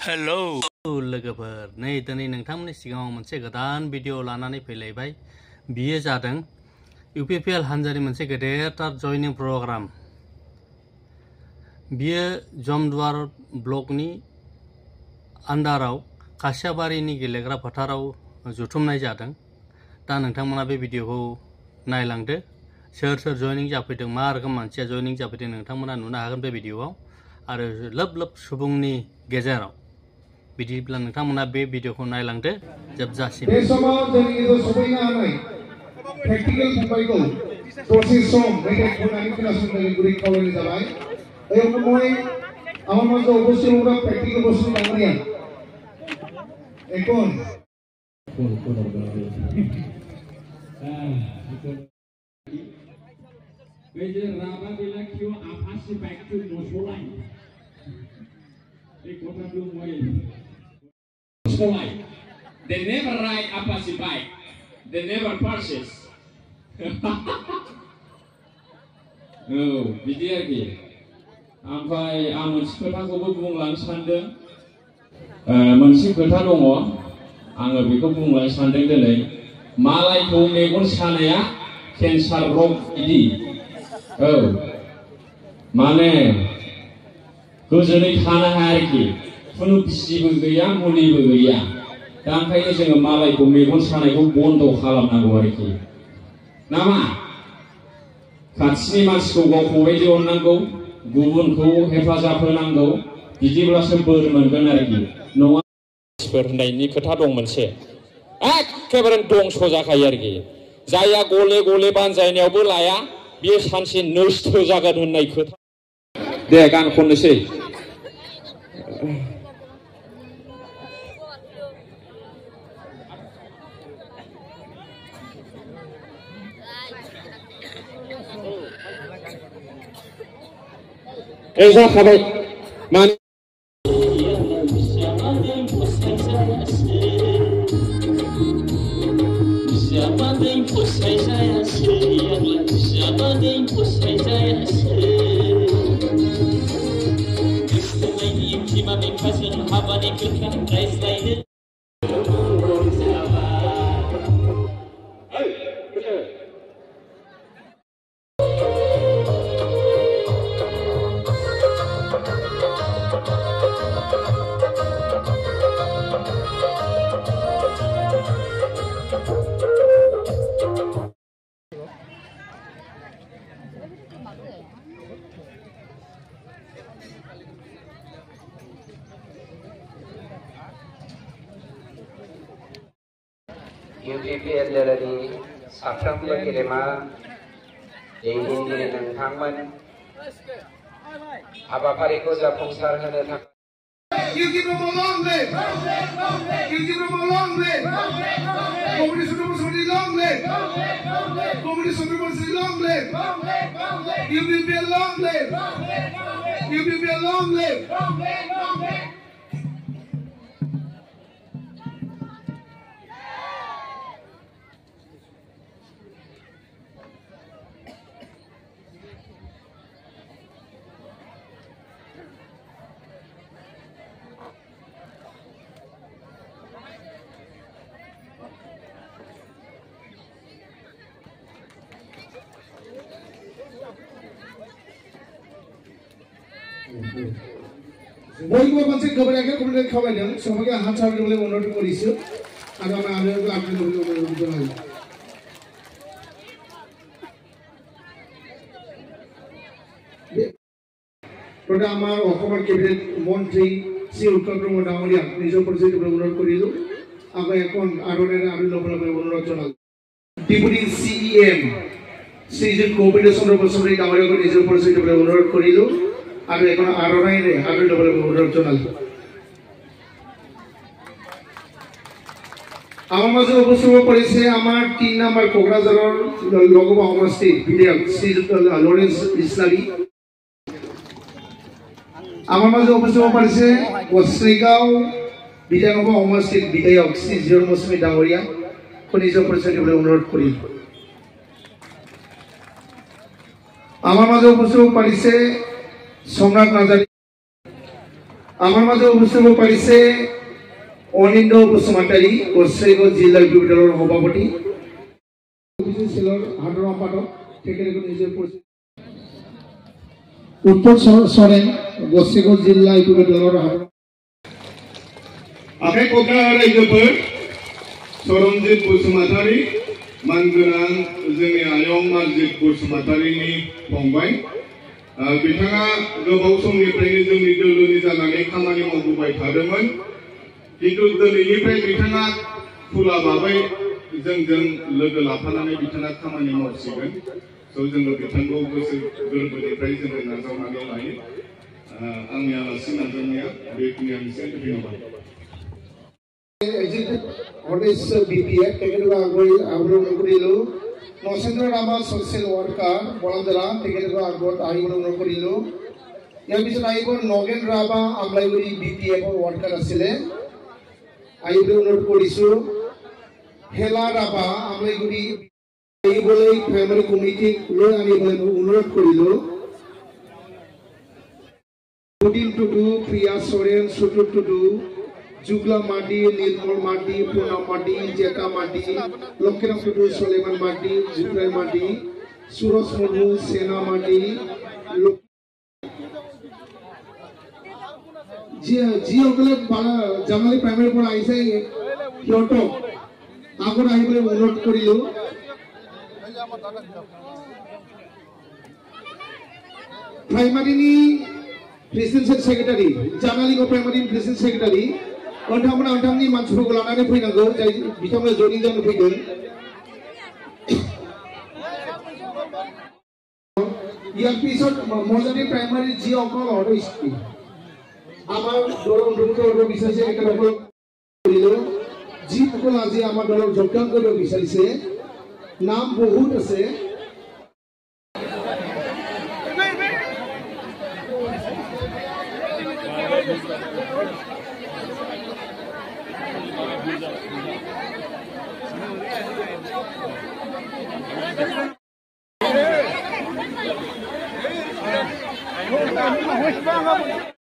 Hello लोगोफोर नै दिनै नोंथांमोननि सिगाङाव मोनसे गोदान भिडिअ लानानै फैलायबाय। बियो जादों UPPL हान्जानि मोनसे गेदेरथार जयनिं प्रग्राम। बियो जमदुवार ब्लकनि आन्डाराव कासियाबारिनि गेलेग्रा फोथाराव जुथुमनाय जादों। दा नोंथांमोना बे भिडिअखौ नायलांदो। सोर सोर जयनिं जाफैदों, मा रोखोम मानसिया जयनिं जाफैदों नोंथांमोना नुनो हागोन बे भिडिअआव। आरो लोब लोब सुबुंनि गेजेराव बिदिब्ला नोंथांमोना बे भिडिअखौ नायलांदो जोबजासिम। बे समाव जोंनि गेजेराव सफैनो हानाय प्रेक्टिकेल फंबायखौ दसे सम मेथाइ खननानै खोनासंनो गुरै खावलायनाय जाबाय। এই সময় আমার মাঝে অবশ্যই ওরা প্র্যাকটিক্যাল বস্তু বাংলায় এখন এই যে রাবা বিলা কিউ আফাসি ব্যাক টু নসলাই এই কথাটো মই নসলাই they never ride Apache bike, they never purchase oh बिदि आरोखि। ओमफ्राय आं मोनसे खोथाखौबो बुंलांनो सानदों। मोनसे खोथा दङ, आङो बेखौ बुंलांनो सानदों दिनै। मालायखौ मेगन सानाया केन्सार रग बिदि। औ माने गोजोनै थानो हाया आरोखि, खुनु बिसिबो गैया मुलिबो गैया। दा ओंखायनो जोङो मालायखौ मेगन सानायखौ बन्द खालामनांगौ आरोखि नामा। खाथिनि मानसिखौ गावखौ बायदि अननांगौ, गुबुनखौ हेफाजाब होनांगौ, बिदिब्लासो बोर मोनगोन आरोखि। नङा होननायनि खोथा दं मोनसे, एखेबारे दंस जाखायो आरोखि। जायहा गले गले बानजायनायावबो लाया बियो सानसे नस्थ जागोन होननाय खोथा। दे गान खननोसै। जाखाबाय माने UPPL लेरानि साफ्रोमबो गेलेमा दैदेनगिरि नोंथांमोन हाबाफारिखौ जाफुंसार होनो थाखाय You give them a long leg. You give them a long leg. Comedy Sunday long leg. Comedy Sunday long leg. You will be a long leg. You will be a long leg. बयबो मोनसे गोबरायखौ खुलिनो खावलायदों। सबैকে हात साबोले অনুরোধ কৰিছো আৰু আমি আপোনালোকক অনুৰোধ জনাইছো। ওটা আমাৰ অসমৰ কেবিনেট মন্ত্ৰী শ্ৰী উত্তম কুমাৰ ডাঙৰীয়া নিজৰ পৰিচয় দিবলৈ অনুৰোধ কৰিলো। আমি এখন আৰনেৰে আমি ল'বলৈ অনুৰোধ জনালো। ডিপুটি CEM শ্ৰীযুত গোবিন্দ চন্দ্ৰ বসুমতাৰী ডাঙৰীয়াক নিজৰ পৰিচয় দিবলৈ অনুৰোধ কৰিলো। আৰু এখন আৰনাইৰে আমি ল'বলৈ অনুৰোধ জনালো। আমার মাঝে উপস্থিত করেছে আমার 3 নম্বর কোকরাঝারের লোকসভা সমষ্টির বিধায়ক শ্রীযুক্ত লরেন্স ইসলামী। আমার মাঝে উপস্থিত করেছে বস্ত্রীগাঁও বিধানসভা সমষ্টির বিধায়ক শ্রী জিয়র মৌসুমী ডাঙরিয়া নিজ পরিচয় দিবলৈ অনুরোধ করি। আমার মাঝে উপস্থিত করেছে সম্রাট নাজারি আমার মাঝে উপস্থিত পারিছে অনিন্দ বসুমতাৰী গছাইগাঁও জিলা ইউপি দলৰ সভাপতি হাতৰ সম্পাদক তেখেতে নিজে উত্তৰ সৰেন গছাইগাঁও জিলা ইউপি দলৰ आखाइ खबरा रायजोफोर सरनजित बसुमतारी मानगोनां जोंनि आयं मानजित बसुमतारीनि फंबाय बिथाङा गोबाव समनिफ्रायनो जोंनि दोलोनि जानानै खामानि मावबोबाय थादोंमोन किन्तु दिनैनिफ्राय बिथाङा खुला भाबै जोंजों लोगो लाफानानै बिथाङा खामानि मावसिगोन स' जोङो बिथांखौ गोसो गोरबोनिफ्राय जोङो नाजावनानै लायो आंनि आलासि नाजावनाया बेखिनियानोसै धन्यबाद BPF tegelwa agoi abron korilu Nosendra Rama social worker Bolandara tegelwa agot aibon korilu ইয়াৰ পিছত আহিব নগেন ৰাভা আমলাইগুৰি BPF worker আছিলে আইবলে অনুৰোধ কৰিছো হেলা ৰাভা আমলাইগুৰি এইবলৈ ফেমিলি কমিটি লৈ আনিবলৈ অনুৰোধ কৰিলো পুদিন টুডু প্ৰিয়া সৰেন সুটু টুডু जुगला माटी नीलमल माटी पूना माटी जेका माटी लक्ष्मण टुडू सलेमान माटी जुगराय माटी सुरज मुर्मू सेना माटी जी अगले बाला जामाली प्राइमरी पर आइसे कियोटो आगर आइबले अनुरोध करिलो प्राइमरी नि प्रेसिडेंट सेक्रेटारि जामाली को प्राइमरी प्रेसिडेंट सेक्रेटारि अंथामनि मानसिफोरखौ लानानै फैनांगौ जाय बिथांमोना जयनिं जानो फैदों ইয়াৰ পিছত মজাদি প্ৰাইমাৰী যি অকল অৰ্ডাৰ স্কুল আমাৰ দলৰ অন্তৰ্গত অৰ্ডাৰ বিচাৰিছে একেলগে কৰিলো যিসকল আজি আমাৰ দলৰ যোগদান কৰিব বিচাৰিছে নাম বহুত আছে